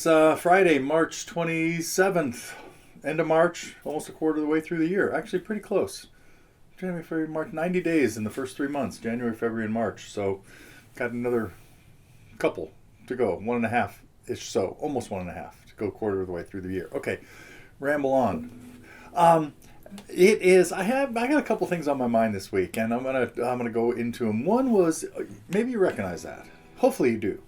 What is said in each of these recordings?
is Friday, March 27th. End of March, almost a quarter of the way through the year. Actually, pretty close. January, February, March, 90 days in the first 3 months, January, February, and March. So, got another couple to go, 1.5-ish so, almost 1.5 to go quarter of the way through the year. Okay, ramble on. It is. I got a couple things on my mind this week, and I'm gonna go into them. One was, maybe you recognize that. Hopefully you do.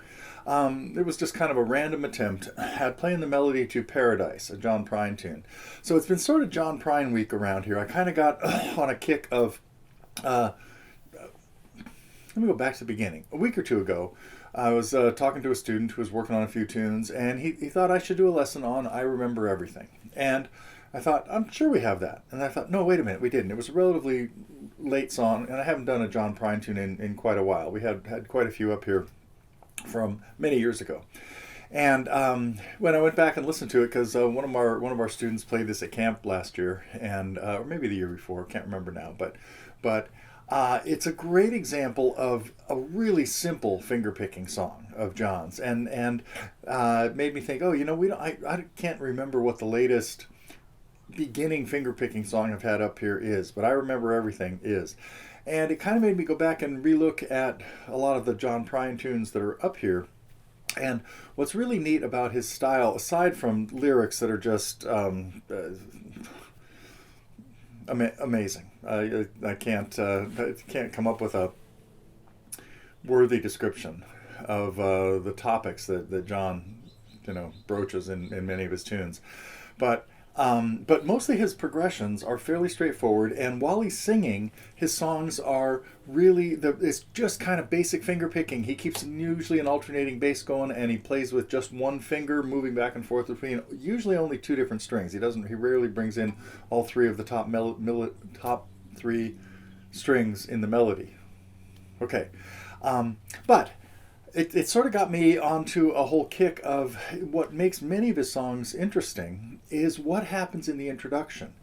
It was just kind of a random attempt at playing the melody to Paradise, a John Prine tune. So it's been sort of John Prine week around here. I kind of got on a kick of, let me go back to the beginning. A week or two ago, I was talking to a student who was working on a few tunes, and he thought I should do a lesson on I Remember Everything. And I thought, I'm sure we have that. And I thought, no, wait a minute, we didn't. It was a relatively late song, and I haven't done a John Prine tune in quite a while. We had quite a few up here from many years ago. And when I went back and listened to it, because one of our students played this at camp last year, and or maybe the year before, can't remember now, but it's a great example of a really simple finger picking song of John's, and it made me think, oh, I can't remember what the latest beginning finger picking song I've had up here is, but I Remember Everything is. And it kind of made me go back and relook at a lot of the John Prine tunes that are up here. And what's really neat about his style, aside from lyrics that are just amazing, I can't come up with a worthy description of the topics that John broaches in many of his tunes, but mostly his progressions are fairly straightforward, and while he's singing, his songs are really, it's just kind of basic finger picking. He keeps usually an alternating bass going, and he plays with just one finger moving back and forth between usually only two different strings. He rarely brings in all three of the top three strings in the melody. Okay, but it sort of got me onto a whole kick of what makes many of his songs interesting is what happens in the introduction.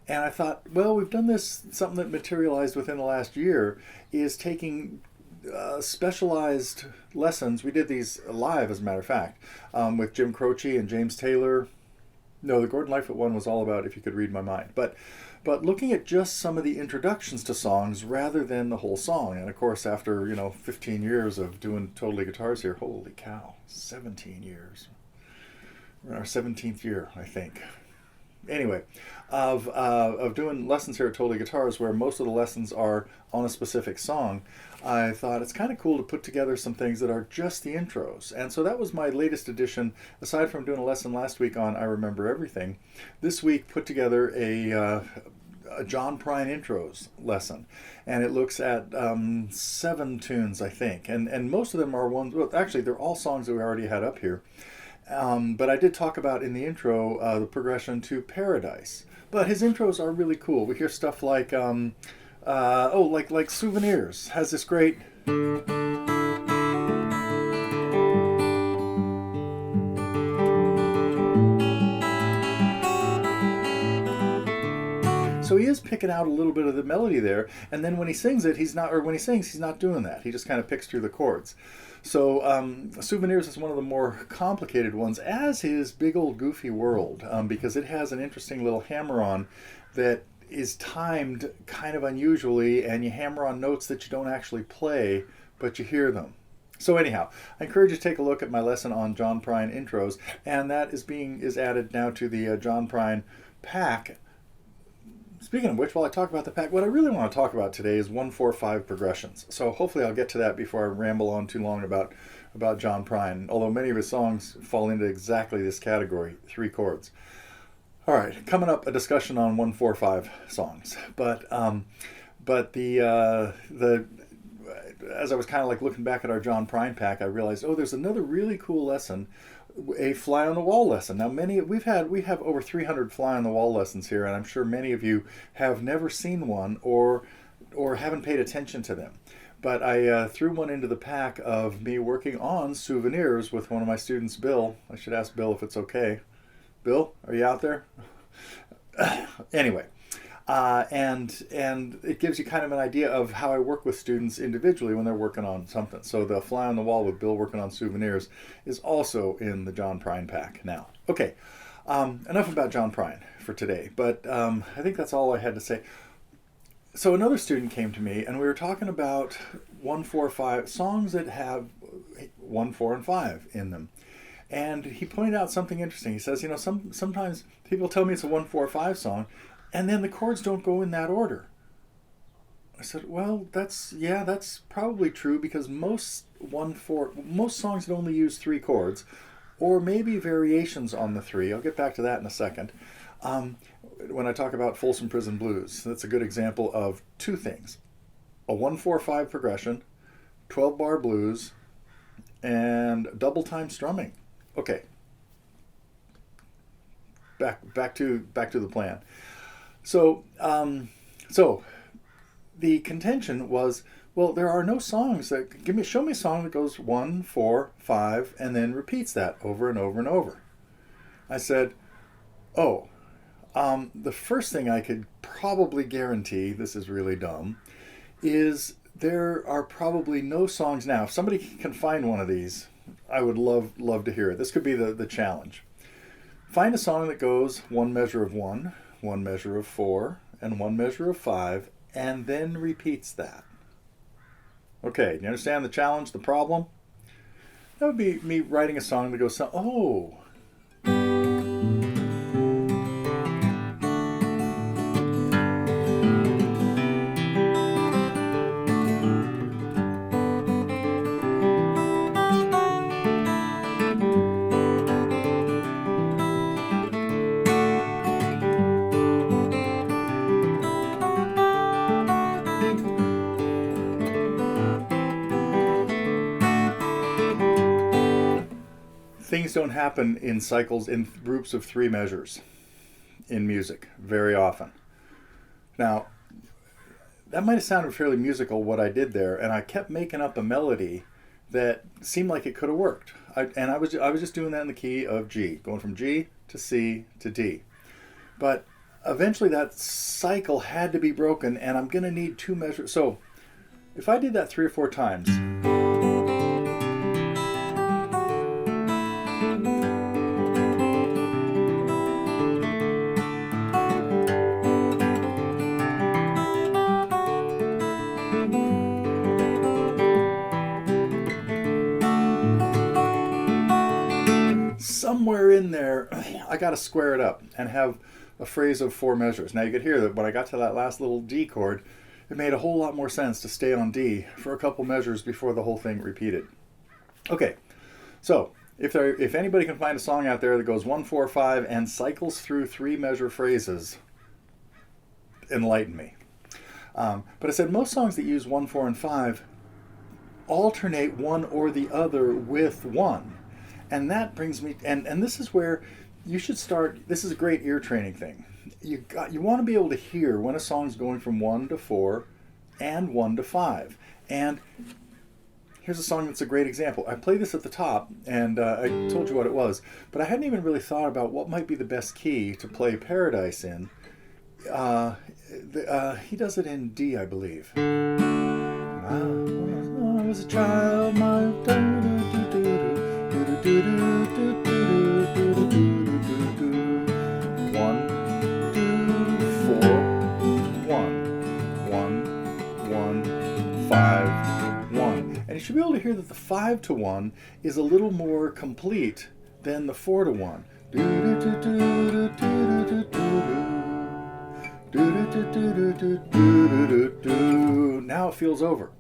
And I thought, well, we've done this, something that materialized within the last year, is taking specialized lessons. We did these live, as a matter of fact, with Jim Croce and James Taylor. No, the Gordon Lightfoot one was all about If You Could Read My Mind. But looking at just some of the introductions to songs rather than the whole song. And of course, after 15 years of doing Totally Guitars here, holy cow, 17 years. We're in our 17th year, I think. Anyway, of doing lessons here at Totally Guitars, where most of the lessons are on a specific song, I thought it's kind of cool to put together some things that are just the intros. And so that was my latest edition. Aside from doing a lesson last week on I Remember Everything, this week put together a John Prine intros lesson, and it looks at 7 tunes, I think, and most of them are ones. Well, actually, they're all songs that we already had up here. But I did talk about in the intro the progression to Paradise. But his intros are really cool. We hear stuff like like Souvenirs has this great. So he is picking out a little bit of the melody there, and then when he sings it, he's not doing that. He just kind of picks through the chords. So Souvenirs is one of the more complicated ones, as is Big Old Goofy World, because it has an interesting little hammer-on that is timed kind of unusually, and you hammer on notes that you don't actually play, but you hear them. So anyhow, I encourage you to take a look at my lesson on John Prine intros, and that is added now to the John Prine pack. Speaking of which, while I talk about the pack, what I really want to talk about today is 1-4-5 progressions. So hopefully I'll get to that before I ramble on too long about John Prine, although many of his songs fall into exactly this category, 3 chords. All right, coming up, a discussion on 1-4-5 songs. But as I was kind of like looking back at our John Prine pack, I realized, there's another really cool lesson, a fly on the wall lesson. Now, we have over 300 fly on the wall lessons here, and I'm sure many of you have never seen one or haven't paid attention to them. But I threw one into the pack of me working on Souvenirs with one of my students, Bill. I should ask Bill if it's okay. Bill, are you out there? Anyway, And it gives you kind of an idea of how I work with students individually when they're working on something. So the Fly on the Wall with Bill working on souvenirs is also in the John Prine pack now. Okay, enough about John Prine for today, but I think that's all I had to say. So another student came to me, and we were talking about 1, 4, 5 songs that have 1, 4, and 5 in them. And he pointed out something interesting. He says, sometimes people tell me it's a 1, 4, 5 song, and then the chords don't go in that order. I said, well, that's probably true, because most songs that only use 3 chords, or maybe variations on the 3. I'll get back to that in a second. When I talk about Folsom Prison Blues, that's a good example of 2 things: a 1, 4, 5 progression, 12-bar blues, and double time strumming. Okay. Back to the plan. So the contention was, well, there are no songs that show me a song that goes 1, 4, 5 and then repeats that over and over and over. I said, the first thing I could probably guarantee, this is really dumb, is there are probably no songs now. If somebody can find one of these, I would love to hear it. This could be the challenge. Find a song that goes 1 measure of 1, 1 measure of 4, and 1 measure of 5, and then repeats that. Okay, do you understand the challenge, the problem? That would be me writing a song that goes, things don't happen in cycles, in groups of 3 measures in music very often. Now, that might have sounded fairly musical, what I did there, and I kept making up a melody that seemed like it could have worked. I was just doing that in the key of G, going from G to C to D. But eventually that cycle had to be broken, and I'm going to need 2 measures. So if I did that 3 or 4 times, somewhere in there, I got to square it up and have a phrase of 4 measures. Now you could hear that when I got to that last little D chord, it made a whole lot more sense to stay on D for a couple measures before the whole thing repeated. Okay, so if anybody can find a song out there that goes 1, 4, 5 and cycles through 3 measure phrases, enlighten me. But I said most songs that use 1, 4, and 5 alternate one or the other with 1. And that brings me, and this is where you should start. This is a great ear training thing. You want to be able to hear when a song's going from 1 to 4 and 1 to 5. And here's a song that's a great example. I played this at the top, and I told you what it was, but I hadn't even really thought about what might be the best key to play Paradise in. He does it in D, I believe. I was a child, my 1, 2, 4, 1, 1, 1, 5, 1. And you should be able to hear that the 5 to 1 is a little more complete than the 4 to 1. Now it feels over.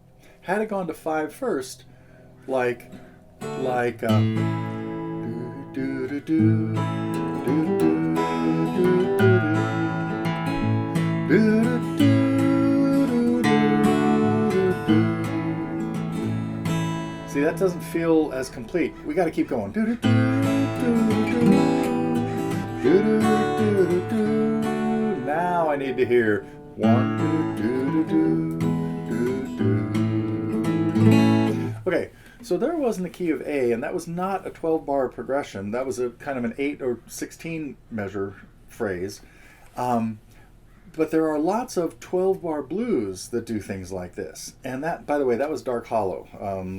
Had it gone to 5 first, like see, that doesn't feel as complete. We got to keep going. Now I need to hear 1. Okay, so there was in the key of A, and that was not a 12-bar progression. That was a kind of an 8 or 16 measure phrase. But there are lots of 12-bar blues that do things like this. And that, by the way, that was Dark Hollow,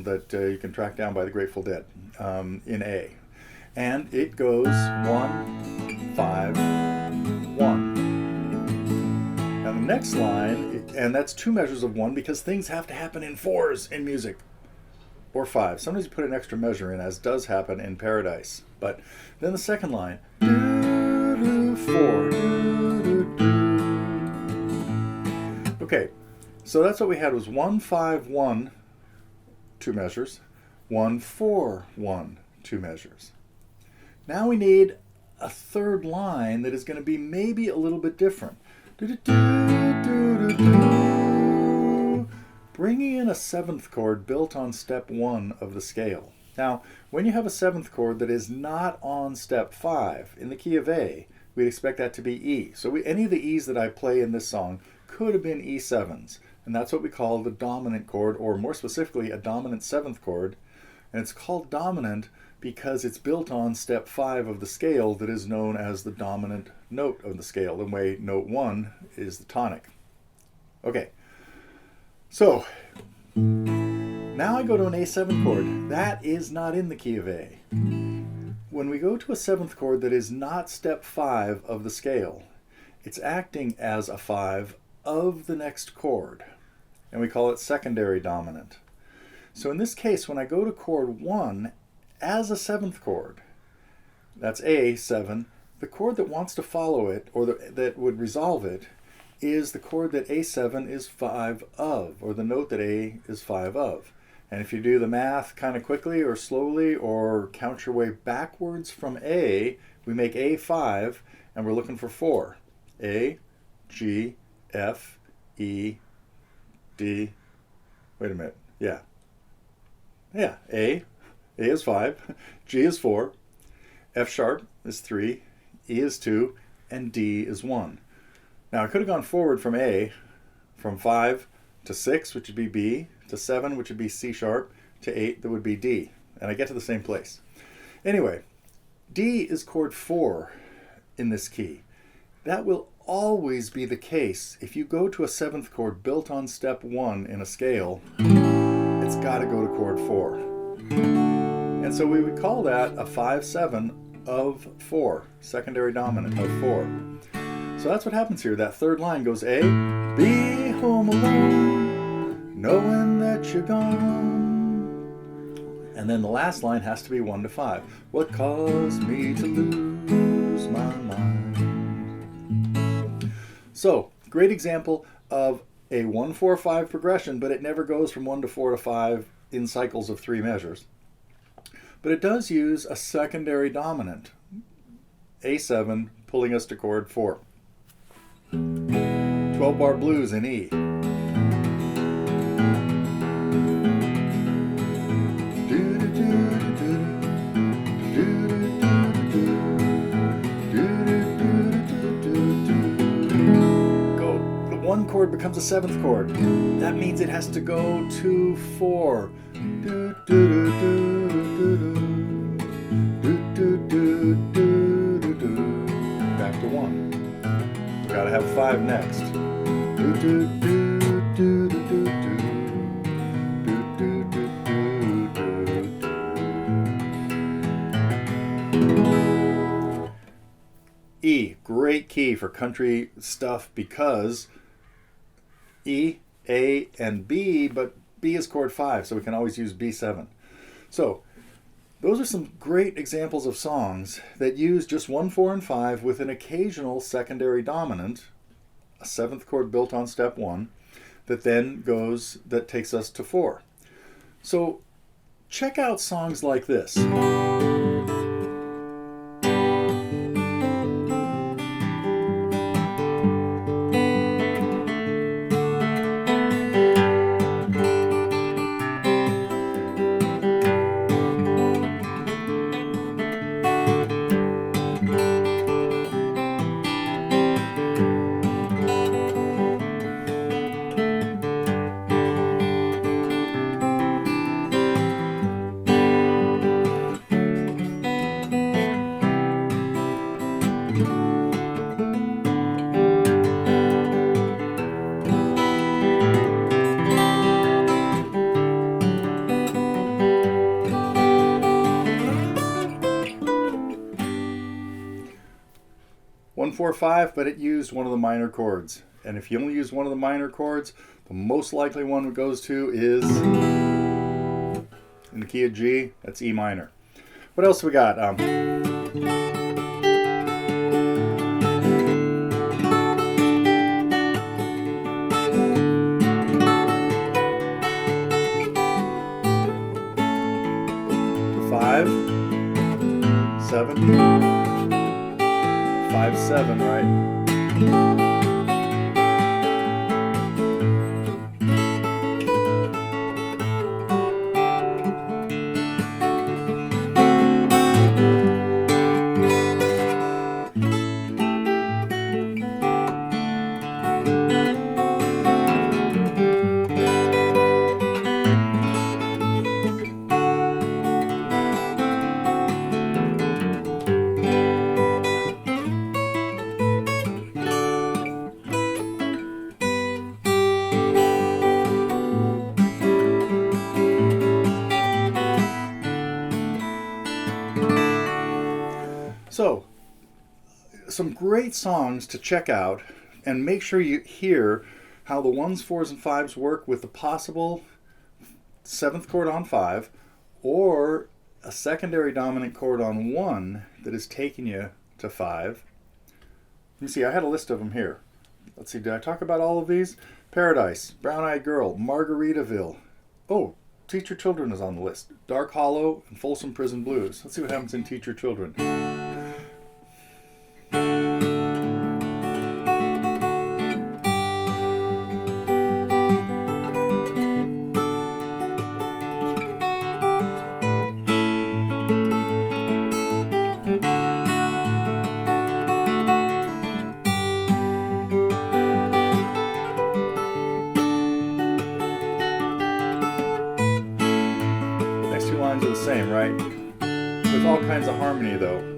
that you can track down by the Grateful Dead, in A. And it goes 1, 5, 1. Now the next line, and that's 2 measures of 1 because things have to happen in 4s in music, or 5. Sometimes you put an extra measure in, as does happen in Paradise. But then the second line, 4. Okay, so that's what we had was 1, 5, 1, 2 measures, 1, 4, 1, 2 measures. Now we need a third line that is going to be maybe a little bit different. Bringing in a 7th chord built on step 1 of the scale. Now, when you have a 7th chord that is not on step 5 in the key of A, we'd expect that to be E. So any of the E's that I play in this song could have been E7s, and that's what we call the dominant chord, or more specifically, a dominant 7th chord. And it's called dominant because it's built on step 5 of the scale that is known as the dominant note of the scale, the way note 1 is the tonic. Okay, so now I go to an A7 chord. That is not in the key of A. When we go to a 7th chord that is not step 5 of the scale, it's acting as a 5 of the next chord, and we call it secondary dominant. So in this case, when I go to chord 1 as a 7th chord, that's A7, the chord that wants to follow it, or that would resolve it, is the chord that A7 is 5 of, or the note that A is 5 of. And if you do the math kind of quickly or slowly, or count your way backwards from A, we make A5, and we're looking for 4. A, G, F, E, D, wait a minute, yeah, A is 5, G is 4, F sharp is 3, E is 2, and D is 1. Now I could have gone forward from A, from 5 to 6, which would be B, to 7, which would be C sharp, to 8, that would be D, and I get to the same place. Anyway, D is chord 4 in this key. That will always be the case. If you go to a 7th chord built on step 1 in a scale, it's got to go to chord 4. And so we would call that a 5-7 of 4, secondary dominant of 4. So that's what happens here. That third line goes A, be home alone, knowing that you're gone. And then the last line has to be 1 to 5. What caused me to lose my mind? So, great example of a 1-4-5 progression, but it never goes from 1 to 4 to 5 in cycles of 3 measures. But it does use a secondary dominant, A7, pulling us to chord 4. 12-bar blues in E. One chord becomes a 7th chord. That means it has to go to 4. Back to 1. We gotta have 5 next. E, great key for country stuff because E, A, and B, but B is chord 5, so we can always use B7. So those are some great examples of songs that use just 1, 4, and 5 with an occasional secondary dominant, a 7th chord built on step 1, that takes us to 4. So check out songs like this. 1-4-5, but it used one of the minor chords. And if you only use one of the minor chords, the most likely one it goes to is in the key of G. That's E minor. What else we got? 5-7, 5-7, right? So, some great songs to check out, and make sure you hear how the 1s, 4s, and 5s work with the possible 7th chord on 5, or a secondary dominant chord on 1 that is taking you to 5. Let me see, I had a list of them here. Let's see, did I talk about all of these? Paradise, Brown Eyed Girl, Margaritaville. Oh, Teach Your Children is on the list. Dark Hollow and Folsom Prison Blues. Let's see what happens in Teach Your Children. Next two lines are the same, right? With all kinds of harmony, though.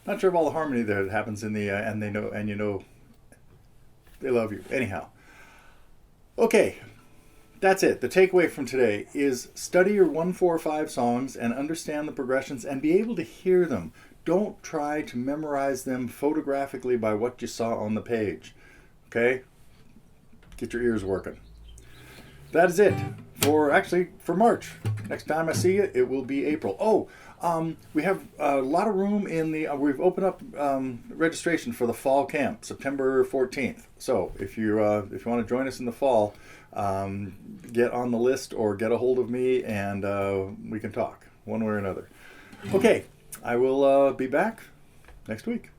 Not sure of all the harmony that happens in the and they know, and you know they love you. Anyhow, okay, that's it. The takeaway from today is study your 1-4-5 songs and understand the progressions and be able to hear them. Don't try to memorize them photographically by what you saw on the page. Okay, get your ears working. That is it for March. Next time I see you, it will be April. Oh, we have a lot of room in the. We've opened up registration for the fall camp, September 14th. So if you want to join us in the fall, get on the list or get a hold of me, and we can talk one way or another. Okay, I will be back next week.